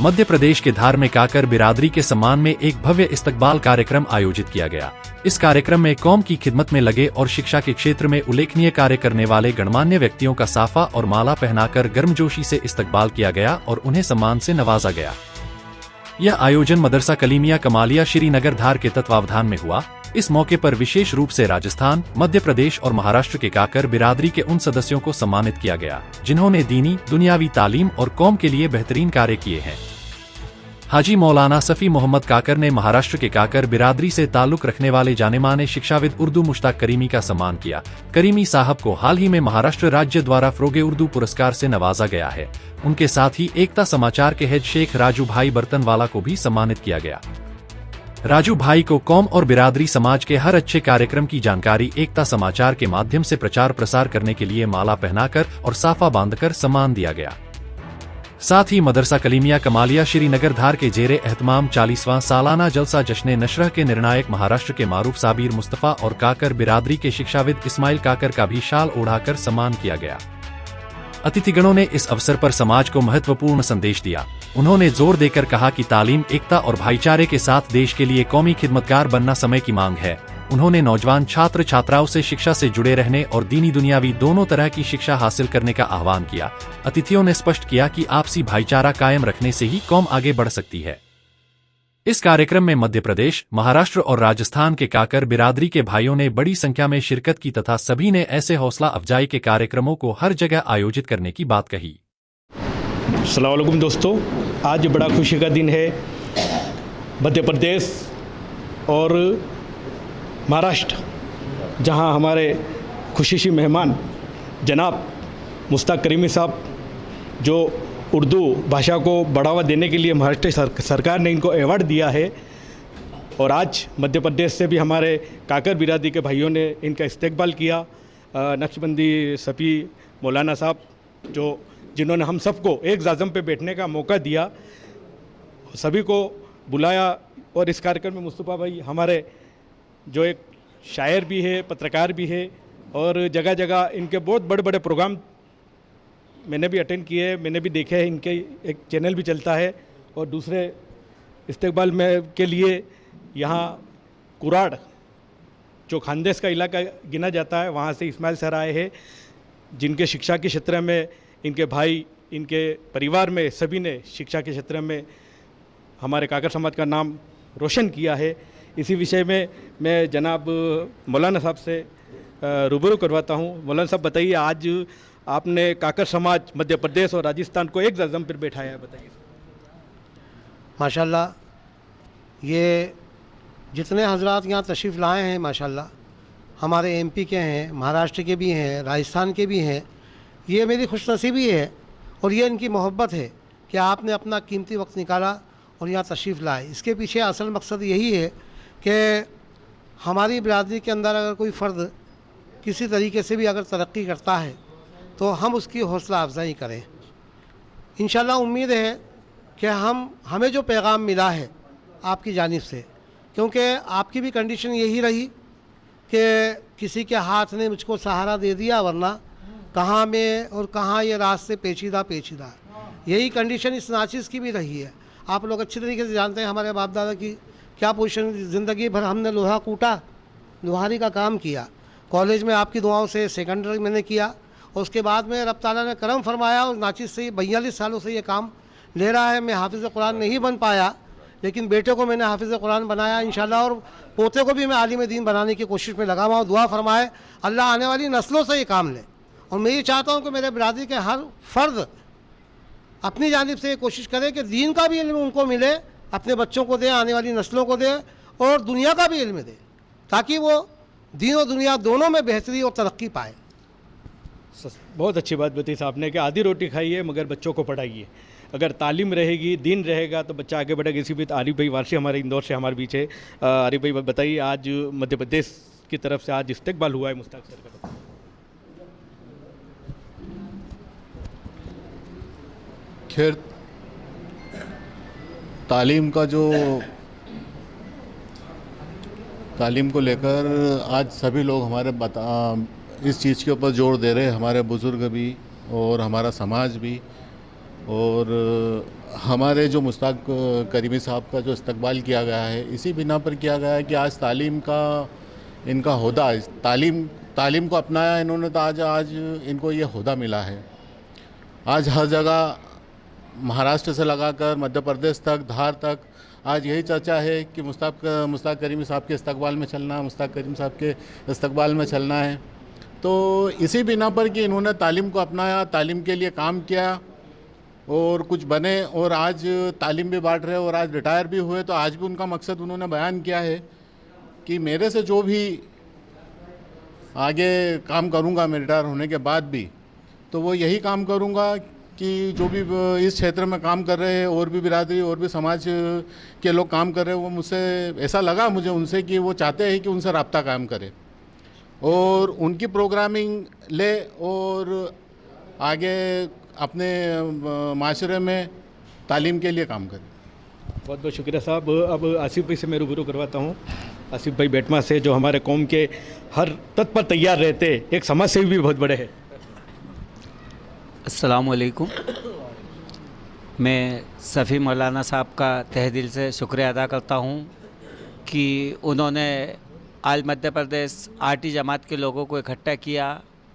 मध्य प्रदेश के धार में काकर बिरादरी के सम्मान में एक भव्य इस्तकबाल कार्यक्रम आयोजित किया गया। इस कार्यक्रम में कौम की खिदमत में लगे और शिक्षा के क्षेत्र में उल्लेखनीय कार्य करने वाले गणमान्य व्यक्तियों का साफा और माला पहनाकर गर्मजोशी से इस्तकबाल किया गया और उन्हें सम्मान से नवाजा गया। यह आयोजन मदरसा कलीमिया कमालिया श्रीनगर धार के तत्वावधान में हुआ। इस मौके पर विशेष रूप से राजस्थान, मध्य प्रदेश और महाराष्ट्र के काकर बिरादरी के उन सदस्यों को सम्मानित किया गया जिन्होंने दीनी, दुनियावी तालीम और कौम के लिए बेहतरीन कार्य किए हैं। हाजी मौलाना सफ़ी मोहम्मद काकर ने महाराष्ट्र के काकर बिरादरी से ताल्लुक रखने वाले जाने-माने शिक्षाविद उर्दू मुश्ताक करीमी का सम्मान किया। करीमी साहब को हाल ही में महाराष्ट्र राज्य द्वारा फ़रोग़े उर्दू पुरस्कार से नवाजा गया है। उनके साथ ही एकता समाचार के हेड शेख राजू भाई बर्तनवाला को भी सम्मानित किया गया। राजू भाई को कौम और बिरादरी समाज के हर अच्छे कार्यक्रम की जानकारी एकता समाचार के माध्यम से प्रचार प्रसार करने के लिए माला पहनाकर और साफा बांधकर सम्मान दिया गया। साथ ही मदरसा कलीमिया कमालिया श्रीनगर धार के जेरे एहतमाम 40वां सालाना जलसा जश्न नशरह के निर्णायक महाराष्ट्र के मारूफ साबिर मुस्तफ़ा और काकर बिरादरी के शिक्षाविद इस्माइल काकर का भी शाल ओढ़ाकर सम्मान किया गया। अतिथिगणों ने इस अवसर पर समाज को महत्वपूर्ण संदेश दिया। उन्होंने जोर देकर कहा कि तालीम, एकता और भाईचारे के साथ देश के लिए कौमी खिदमतगार बनना समय की मांग है। उन्होंने नौजवान छात्र छात्राओं से शिक्षा से जुड़े रहने और दीनी दुनियावी दोनों तरह की शिक्षा हासिल करने का आह्वान किया। अतिथियों ने स्पष्ट किया कि आपसी भाईचारा कायम रखने से ही कौम आगे बढ़ सकती है। इस कार्यक्रम में मध्य प्रदेश, महाराष्ट्र और राजस्थान के काकर बिरादरी के भाइयों ने बड़ी संख्या में शिरकत की तथा सभी ने ऐसे हौसला अफजाई के कार्यक्रमों को हर जगह आयोजित करने की बात कही। अस्सलाम वालेकुम दोस्तों, आज बड़ा खुशी का दिन है। मध्य प्रदेश और महाराष्ट्र, जहां हमारे खुशीशी मेहमान जनाब मुश्ताक करीमी साहब, जो उर्दू भाषा को बढ़ावा देने के लिए महाराष्ट्र सरकार ने इनको अवार्ड दिया है, और आज मध्य प्रदेश से भी हमारे काकर बिरादरी के भाइयों ने इनका इस्तकबाल किया। नक्शबंदी सफ़ी मौलाना साहब, जिन्होंने हम सबको एक जाज़म पे बैठने का मौका दिया, सभी को बुलाया। और इस कार्यक्रम में मुस्तफ़ा भाई हमारे जो एक शायर भी है, पत्रकार भी है, और जगह जगह इनके बहुत बड़े बड़े प्रोग्राम मैंने भी अटेंड किए हैं, मैंने भी देखे हैं। इनके एक चैनल भी चलता है। और दूसरे इस्तकबाल में के लिए यहाँ कुराड़, जो खानदेश का इलाका गिना जाता है, वहाँ से इस्माइल सर आए हैं, जिनके शिक्षा के क्षेत्र में इनके भाई, इनके परिवार में सभी ने शिक्षा के क्षेत्र में हमारे काकर समाज का नाम रोशन किया है। इसी विषय में मैं जनाब मौलाना साहब से रूबरू करवाता हूँ। मौलाना साहब, बताइए, आज आपने काकर समाज मध्य प्रदेश और राजस्थान को एक जाज़म पर बैठाया है, बताइए। माशाल्लाह, ये जितने हजरात यहाँ तशरीफ़ लाए हैं, माशाल्लाह, हमारे एमपी के हैं, महाराष्ट्र के भी हैं, राजस्थान के भी हैं। ये मेरी खुशनसीबी है और ये इनकी मोहब्बत है कि आपने अपना कीमती वक्त निकाला और यहाँ तशरीफ़ लाए। इसके पीछे असल मकसद यही है कि हमारी बिरादरी के अंदर अगर कोई फ़र्द किसी तरीके से भी अगर तरक्की करता है तो हम उसकी हौसला अफजाई करें। इंशाल्लाह उम्मीद है कि हमें जो पैगाम मिला है आपकी जानिब से, क्योंकि आपकी भी कंडीशन यही रही कि किसी के हाथ ने मुझको सहारा दे दिया, वरना कहाँ में और कहाँ ये रास्ते पेचीदा यही कंडीशन इस नाचिज़ की भी रही है। आप लोग अच्छी तरीके से जानते हैं हमारे बाप दादा की क्या पोजीशन। ज़िंदगी भर हमने लोहा कूटा, लोहारी का काम किया। कॉलेज में आपकी दुआओं से सेकेंडरी मैंने किया, और उसके बाद में रब ताला ने करम फरमाया और नाचिज़ से 42 सालों से ये काम ले रहा है। मैं हाफिज़ कुरान नहीं बन पाया, लेकिन बेटे को मैंने हाफिज़ कुरान बनाया इंशाल्लाह, और पोते को भी मैं आलिम दीन बनाने की कोशिश में लगा हुआ हूँ। दुआ फरमाए अल्लाह आने वाली नस्लों से ये काम ले। और मैं ये चाहता हूँ कि मेरे बिरादरी के हर फ़र्द अपनी जानिब से ये कोशिश करे कि दीन का भी इल्म उनको मिले, अपने बच्चों को दे, आने वाली नस्लों को दे, और दुनिया का भी इल्म दे, ताकि वो दीन और दुनिया दोनों में बेहतरी और तरक्की पाए। बहुत अच्छी बात बताई साहब ने कि आधी रोटी खाइए मगर बच्चों को पढ़ाइए। अगर तालीम रहेगी, दीन रहेगा, तो बच्चा आगे बढ़ेगा। इसी बीच आरिफ भाई वारसी हमारे इंदौर से हमारे बीच है। आरिफ भाई बताइए, आज मध्य प्रदेश की तरफ से आज इस्तकबाल हुआ है मुश्ताक सर का। खैर, तालीम को लेकर आज सभी लोग हमारे इस चीज़ के ऊपर जोर दे रहे हैं, हमारे बुज़ुर्ग भी और हमारा समाज भी, और हमारे जो मुश्ताक करीमी साहब का जो इस्तकबाल किया गया है, इसी बिना पर किया गया है कि आज तालीम का इनका होदा, तालीम को अपनाया इन्होंने, तो आज इनको ये होदा मिला है। आज हर जगह महाराष्ट्र से लगाकर मध्य प्रदेश तक, धार तक, आज यही चर्चा है कि मुश्ताक करीमी साहब के इस्तकबाल में चलना, मुश्ताक करीम साहब के इस्तकबाल में चलना है। तो इसी बिना पर कि इन्होंने तालीम को अपनाया, तालीम के लिए काम किया और कुछ बने, और आज तालीम भी बांट रहे, और आज रिटायर भी हुए। तो आज भी उनका मकसद उन्होंने बयान किया है कि मेरे से जो भी आगे काम करूंगा मैं रिटायर होने के बाद भी, तो वो यही काम करूंगा कि जो भी इस क्षेत्र में काम कर रहे हैं, और भी बिरादरी और भी समाज के लोग काम कर रहे हैं, वो मुझसे ऐसा लगा मुझे उनसे कि वो चाहते हैं कि उनसे रब्ता कायम करें और उनकी प्रोग्रामिंग ले और आगे अपने माशरे में तालीम के लिए काम करें। बहुत बहुत शुक्रिया साहब। अब आसिफ भाई से मैं रूबरू करवाता हूँ। आसिफ भाई बेटमा से, जो हमारे कौम के हर तत्पर तैयार रहते, एक समाज सेवी भी बहुत बड़े हैं। अस्सलाम वालेकुम। मैं सफ़ी मौलाना साहब का तहे दिल से शुक्रिया अदा करता हूँ कि उन्होंने आज मध्य प्रदेश आरटी जमात के लोगों को इकट्ठा किया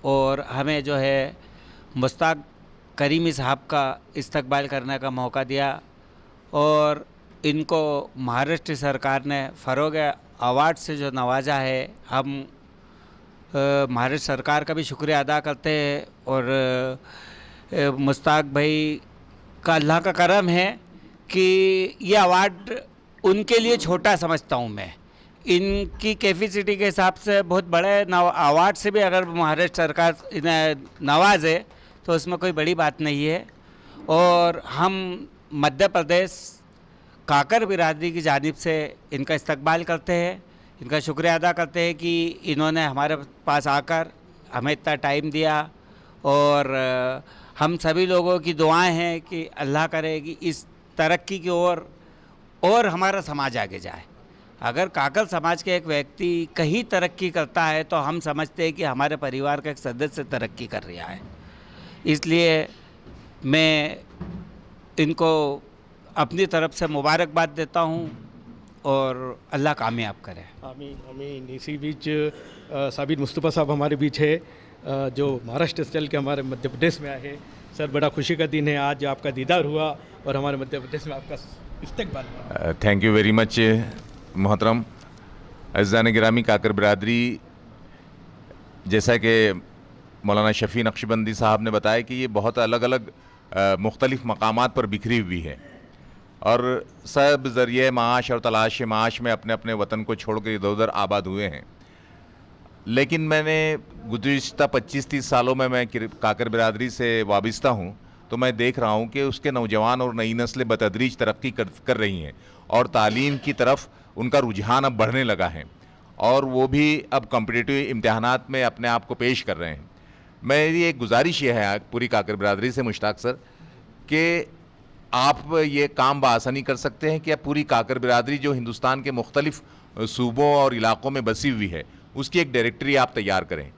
और हमें जो है मुश्ताक करीमी साहब का इस्तकबाल करने का मौका दिया, और इनको महाराष्ट्र सरकार ने फ़रोग़ अवार्ड से जो नवाजा है, हम महाराष्ट्र सरकार का भी शुक्रिया अदा करते हैं। और मुश्ताक भाई का अल्लाह का करम है कि ये अवार्ड उनके लिए छोटा समझता हूँ मैं। इनकी कैपेसिटी के हिसाब से बहुत बड़े अवार्ड से भी अगर महाराष्ट्र सरकार इन्हें नवाजे तो उसमें कोई बड़ी बात नहीं है। और हम मध्य प्रदेश काकर बिरादरी की जानिब से इनका इस्तकबाल करते हैं, इनका शुक्रिया अदा करते हैं कि इन्होंने हमारे पास आकर हमें इतना टाइम दिया। और हम सभी लोगों की दुआएं हैं कि अल्लाह करे कि इस तरक्की की ओर और हमारा समाज आगे जाए। अगर काकल समाज के एक व्यक्ति कहीं तरक्की करता है तो हम समझते हैं कि हमारे परिवार का एक सदस्य तरक्की कर रहा है। इसलिए मैं इनको अपनी तरफ से मुबारकबाद देता हूँ और अल्लाह कामयाब करे। आमीन आमीन। इसी बीच साबिर मुस्तफ़ा साहब हमारे बीच है, जो महाराष्ट्र से चल के हमारे मध्य प्रदेश में आए हैं। सर, बड़ा खुशी का दिन है, आज आपका दीदार हुआ और हमारे मध्य प्रदेश में आपका इस्तकबाल। थैंक यू वेरी मच मोहतरम अज़ीज़ान गिरामी। काकर बिरादरी, जैसा कि मौलाना शफ़ी नक्शबंदी साहब ने बताया कि ये बहुत अलग अलग मुख्तलिफ़ मकामात पर बिखरी हुई है और सब ज़रिए माश और तलाश माश में अपने अपने वतन को छोड़ कर इधर उधर आबाद हुए हैं। लेकिन मैंने गुज़िश्ता 25-30 सालों में मैं काकर बिरादरी से वाबस्ता हूँ, तो मैं देख रहा हूँ कि उसके नौजवान और नई नस्लें बतदरीज तरक्की कर रही हैं और तालीम की तरफ उनका रुझान अब बढ़ने लगा है और वो भी अब कॉम्पिटिटिव इम्तहानात में अपने आप को पेश कर रहे हैं। मेरी एक गुजारिश ये है पूरी काकर बिरादरी से मुश्ताक सर कि आप ये काम बआसानी कर सकते हैं कि आप पूरी काकर बिरादरी जो हिंदुस्तान के मुख्तलिफ़ सूबों और इलाक़ों में बसी हुई है उसकी एक डायरेक्टरी आप तैयार करें।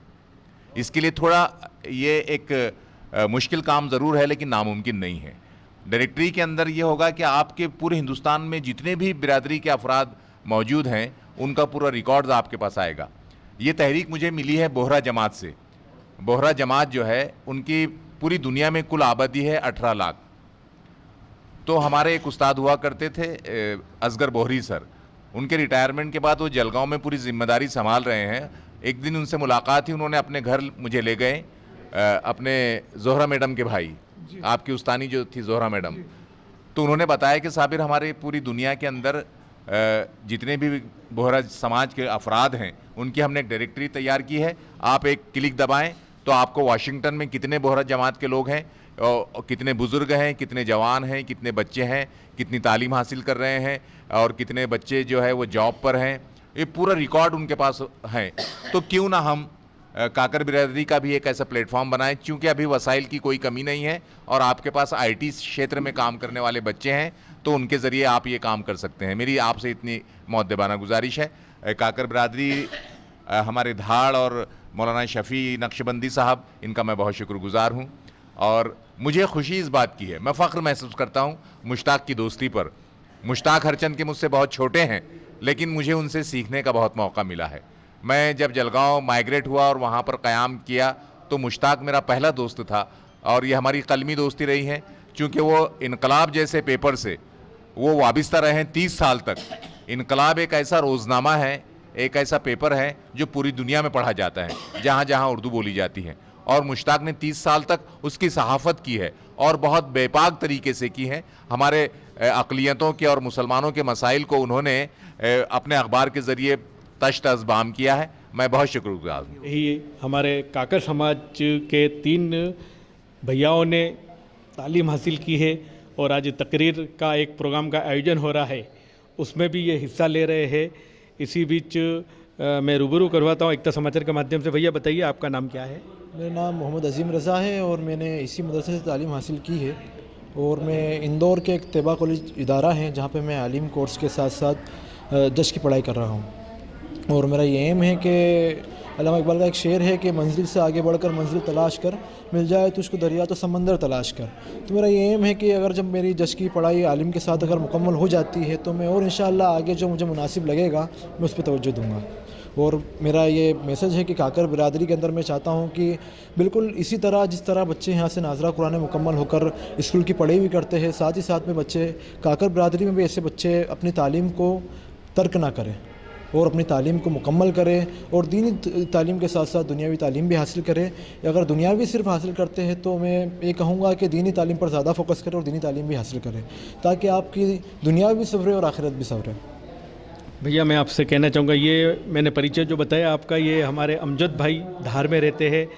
इसके लिए थोड़ा ये एक मुश्किल काम ज़रूर है लेकिन नामुमकिन नहीं है। डायरेक्टरी के अंदर ये होगा कि आपके पूरे हिंदुस्तान में जितने भी बिरादरी के अफराद मौजूद हैं उनका पूरा रिकॉर्ड आपके पास आएगा। ये तहरीक मुझे मिली है बोहरा जमात से। बोहरा जमात जो है उनकी पूरी दुनिया में कुल आबादी है 18 लाख। तो हमारे एक उस्ताद हुआ करते थे असगर बोहरी सर, उनके रिटायरमेंट के बाद वो जलगांव में पूरी जिम्मेदारी संभाल रहे हैं। एक दिन उनसे मुलाकात थी, उन्होंने अपने घर मुझे ले गए, अपने जोहरा मैडम के भाई, आपकी उस्तानी जो थी जोहरा मैडम, तो उन्होंने बताया कि साबिर हमारे पूरी दुनिया के अंदर जितने भी बोहरा समाज के अफराद हैं उनकी हमने एक डायरेक्टरी तैयार की है। आप एक क्लिक दबाएं तो आपको वाशिंगटन में कितने बोहरा जमात के लोग हैं और कितने बुज़ुर्ग हैं, कितने जवान हैं, कितने बच्चे हैं, कितनी तालीम हासिल कर रहे हैं और कितने बच्चे जो है वो जॉब पर हैं, ये पूरा रिकॉर्ड उनके पास है। तो क्यों ना हम काकर बिरादरी का भी एक ऐसा प्लेटफॉर्म बनाएं, क्योंकि अभी वसाइल की कोई कमी नहीं है और आपके पास आईटी क्षेत्र में काम करने वाले बच्चे हैं, तो उनके ज़रिए आप ये काम कर सकते हैं। मेरी आपसे इतनी मुअद्दबाना गुजारिश है। काकर बिरादरी हमारे धाड़ और मौलाना शफ़ी नक्शबंदी साहब, इनका मैं बहुत शुक्रगुज़ार हूँ और मुझे खुशी इस बात की है, मैं फ़ख्र महसूस करता हूँ मुश्ताक की दोस्ती पर। मुश्ताक हरचंद के मुझसे बहुत छोटे हैं, लेकिन मुझे उनसे सीखने का बहुत मौका मिला है। मैं जब जलगांव माइग्रेट हुआ और वहाँ पर क़याम किया तो मुश्ताक मेरा पहला दोस्त था और ये हमारी कलमी दोस्ती रही है, क्योंकि वो इनकलाब जैसे पेपर से वो वाबिस्ता रहे हैं 30 साल तक। इनकलाब एक ऐसा रोज़नामा है, एक ऐसा पेपर है जो पूरी दुनिया में पढ़ा जाता है, जहाँ जहाँ उर्दू बोली जाती है, और मुश्ताक ने 30 साल तक उसकी सहाफ़त की है और बहुत बेपाक तरीके से की है। हमारे अक़लियतों के और मुसलमानों के मसाइल को उन्होंने अपने अखबार के ज़रिए तश्त अज़बाम किया है। मैं बहुत शुक्रगुज़ार हूँ। यही हमारे काकर समाज के 3 भैयाओं ने तालीम हासिल की है और आज तकरीर का एक प्रोग्राम का आयोजन हो रहा है, उसमें भी ये हिस्सा ले रहे हैं। इसी बीच मैं रूबरू करवाता हूँ एकता समाचार के माध्यम से। भैया बताइए, आपका नाम क्या है? मेरा नाम मोहम्मद अज़ीम रज़ा है और मैंने इसी मदरसे से तालीम हासिल की है और मैं इंदौर के एक तैयबा कॉलेज इदारा है जहाँ पे मैं आलिम कोर्स के साथ साथ जज की पढ़ाई कर रहा हूँ। और मेरा ये एम है कि अल्लामा इकबाल का एक शेर है कि मंजिल से आगे बढ़कर मंजिल तलाश कर, मिल जाए तो उसको दरिया तो समंदर तलाश कर। तो मेरा ये एम है कि अगर जब मेरी जज की पढ़ाई आलिम के साथ अगर मुकम्मल हो जाती है तो मैं और इंशाअल्लाह आगे जो मुझे मुनासिब लगेगा मैं उस पर तवज्जो दूँगा। और मेरा ये मैसेज है कि काकर बिरादरी के अंदर मैं चाहता हूँ कि बिल्कुल इसी तरह जिस तरह बच्चे यहाँ से नाज़रा कुरान मुकम्मल होकर स्कूल की पढ़ाई भी करते हैं, साथ ही साथ में बच्चे काकर बिरादरी में भी ऐसे बच्चे अपनी तालीम को तर्क ना करें और अपनी तालीम को मुकम्मल करें और दीनी तालीम के साथ साथ दुनियावी तालीम भी हासिल करें। अगर दुनियावी सिर्फ हासिल करते हैं तो मैं ये कहूँगा कि दीनी तालीम पर ज़्यादा फोकस करें और दीनी तालीम भी हासिल करें, ताकि आपकी दुनिया भी संवरे और आखिरत भी संवरे। भैया मैं आपसे कहना चाहूँगा, ये मैंने परिचय जो बताया आपका, ये हमारे अमजद भाई धार में रहते हैं,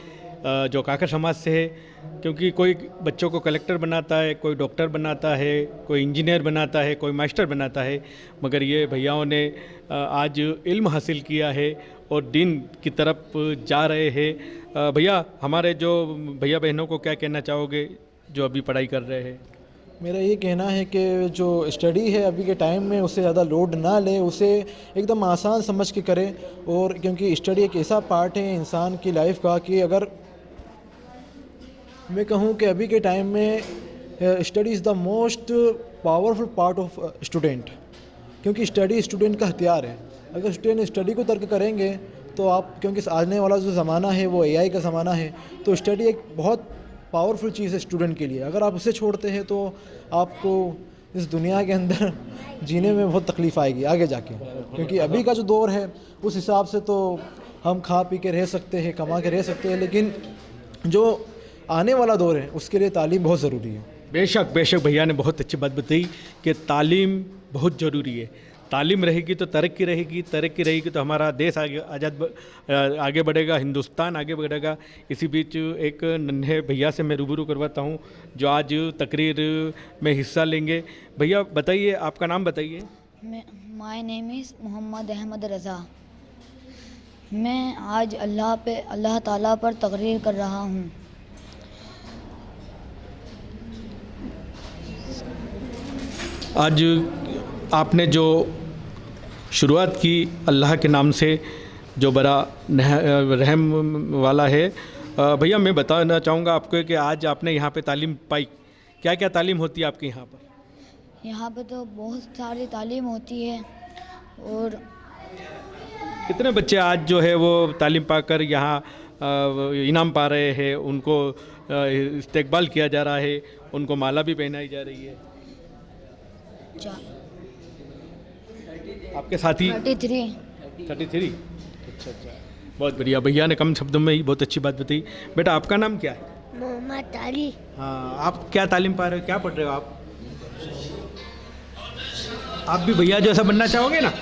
जो काकर समाज से है। क्योंकि कोई बच्चों को कलेक्टर बनाता है, कोई डॉक्टर बनाता है, कोई इंजीनियर बनाता है, कोई मास्टर बनाता है, मगर ये भैयाओं ने आज इल्म हासिल किया है और दीन की तरफ जा रहे हैं। भैया, हमारे जो भैया बहनों को क्या कहना चाहोगे जो अभी पढ़ाई कर रहे हैं? मेरा ये कहना है कि जो स्टडी है अभी के टाइम में उससे ज़्यादा लोड ना ले, उसे एकदम आसान समझ के करें। और क्योंकि स्टडी एक ऐसा पार्ट है इंसान की लाइफ का कि अगर मैं कहूँ कि अभी के टाइम में study is the most powerful part of student, क्योंकि स्टडी स्टूडेंट का हथियार है। अगर स्टूडेंट स्टडी को तर्क करेंगे तो आप, क्योंकि आने वाला जो ज़माना है वो AI का ज़माना है, तो स्टडी एक बहुत पावरफुल चीज़ है स्टूडेंट के लिए। अगर आप उसे छोड़ते हैं तो आपको इस दुनिया के अंदर जीने में बहुत तकलीफ़ आएगी आगे जाके, क्योंकि अभी का जो दौर है उस हिसाब से तो हम खा पी के रह सकते हैं, कमा के रह सकते हैं, लेकिन जो आने वाला दौर है उसके लिए तालीम बहुत ज़रूरी है। बेशक बेशक, भैया ने बहुत अच्छी बात बताई कि तालीम बहुत ज़रूरी है। तालीम रहेगी तो तरक्की रहेगी, तरक्की रहेगी तो हमारा देश आगे बढ़ेगा, हिंदुस्तान आगे बढ़ेगा। इसी बीच एक नन्हे भैया से मैं रूबरू करवाता हूँ जो आज तकरीर में हिस्सा लेंगे। भैया बताइए, आपका नाम बताइए। My name is Mohammad Ahmed Raza. मैं आज अल्लाह ताला पर तकरीर कर रहा हूँ। आज आपने जो शुरुआत की अल्लाह के नाम से, जो बड़ा रहम वाला है। भैया मैं बताना चाहूँगा आपको कि आज आपने यहाँ पे तालीम पाई, क्या क्या तालीम होती है आपके यहाँ पर? यहाँ पे तो बहुत सारी तालीम होती है। और कितने बच्चे आज जो है वो तालीम पाकर यहाँ इनाम पा रहे हैं, उनको इस्तकबाल किया जा रहा है, उनको माला भी पहनाई जा रही है? आपके साथी 33। अच्छा, बहुत बढ़िया। भैया ने कम शब्दों में ही बहुत अच्छी बात बताई। बेटा आपका नाम क्या है? मोहम्मद अली। हाँ, आप क्या तालीम पा रहे हो, क्या पढ़ रहे हो आप? आप भी भैया जैसा बनना चाहोगे ना?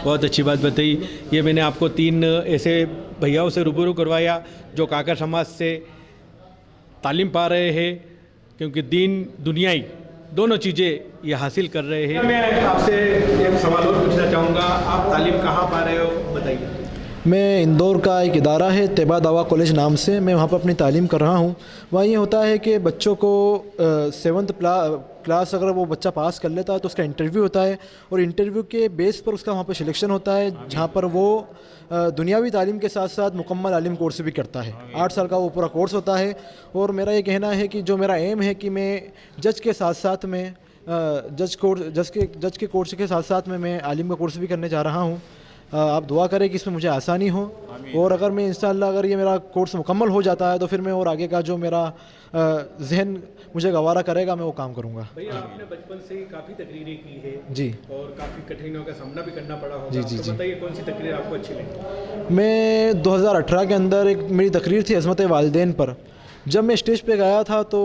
बहुत अच्छी बात बताई। ये मैंने आपको 3 ऐसे भैयाओं से रूबरू करवाया जो काकर समाज से तालीम पा रहे हैं, क्योंकि दीन दुनियाई दोनों चीज़ें ये हासिल कर रहे हैं। मैं आपसे एक सवाल और पूछना चाहूँगा, आप तालीम कहाँ पा रहे हो बताइए। मैं इंदौर का एक इदारा है तैयबा दावा कॉलेज नाम से, मैं वहाँ पर अपनी तालीम कर रहा हूँ। वहाँ ये होता है कि बच्चों को 7th क्लास अगर वो बच्चा पास कर लेता है तो उसका इंटरव्यू होता है, और इंटरव्यू के बेस पर उसका वहाँ पर सिलेक्शन होता है, जहाँ पर वो दुनियावी तालीम के साथ साथ मुकम्मल आलिम कोर्स भी करता है। 8 साल का वो पूरा कोर्स होता है। और मेरा ये कहना है कि जो मेरा एम है कि मैं जज के साथ साथ में जज के कोर्स के साथ साथ में मैं आलिम का कोर्स भी करने जा रहा हूँ। आप दुआ करें कि इसमें मुझे आसानी हो, और अगर मैं इंशाअल्लाह अगर ये मेरा कोर्स मुकम्मल हो जाता है तो फिर मैं और आगे का जो मेरा जहन मुझे गवारा करेगा मैं वो काम करूँगा। भैया आपने बचपन से ही काफ़ी तकरीरें की है जी, और काफ़ी कठिनाइयों का सामना भी करना पड़ा होगा। जी। तो बताइए कौन सी तकरीर आपको अच्छी लगी? मैं 2018 के अंदर एक मेरी तकरीर थी अज़मत वालिदैन पर। जब मैं स्टेज पे गया था तो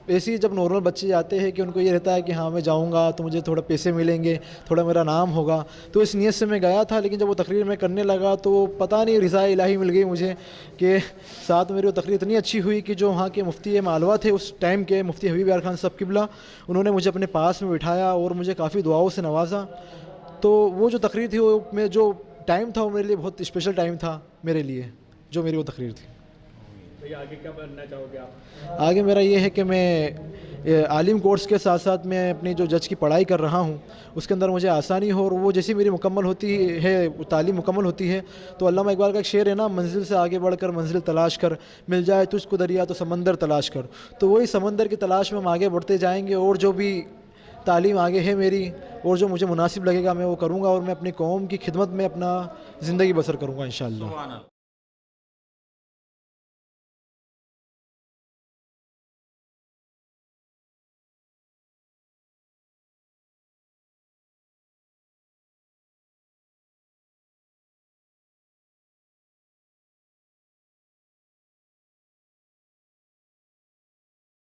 ऐसे ही जब नॉर्मल बच्चे जाते हैं कि उनको ये रहता है कि हाँ मैं जाऊँगा तो मुझे थोड़ा पैसे मिलेंगे, थोड़ा मेरा नाम होगा, तो इस नीयत से मैं गया था। लेकिन जब वो तकरीर मैं करने लगा तो पता नहीं रिज़ा इलाही मिल गई मुझे कि साथ मेरी वो तकरीर इतनी अच्छी हुई कि जो वहाँ के मुफ्ती मालवा थे उस टाइम के, मुफ्ती हबीब यार खान साहब किबला, उन्होंने मुझे अपने पास में बिठाया और मुझे काफ़ी दुआओं से नवाजा। तो वो जो तकरीर थी वो में जो टाइम था वो मेरे लिए बहुत स्पेशल टाइम था मेरे लिए, जो मेरी वो तकरीर थी। भैया आगे क्या बनना चाहोगे आप? आगे मेरा ये है कि मैं आलिम कोर्स के साथ साथ मैं अपनी जो जज की पढ़ाई कर रहा हूँ उसके अंदर मुझे आसानी हो, और वो जैसी मेरी मुकम्मल होती है, तालीम मुकम्मल होती है तो अल्लामा इकबाल का एक शेर है ना, मंजिल से आगे बढ़कर मंजिल तलाश कर, मिल जाए तुझको दरिया तो समंदर तलाश कर। तो वही समंदर की तलाश में हम आगे बढ़ते जाएंगे, और जो भी तालीम आगे है मेरी और जो मुझे मुनासिब लगेगा मैं वो करूँगा, और मैं अपनी कौम की खिदमत में अपना ज़िंदगी बसर करूँगा इंशाअल्लाह।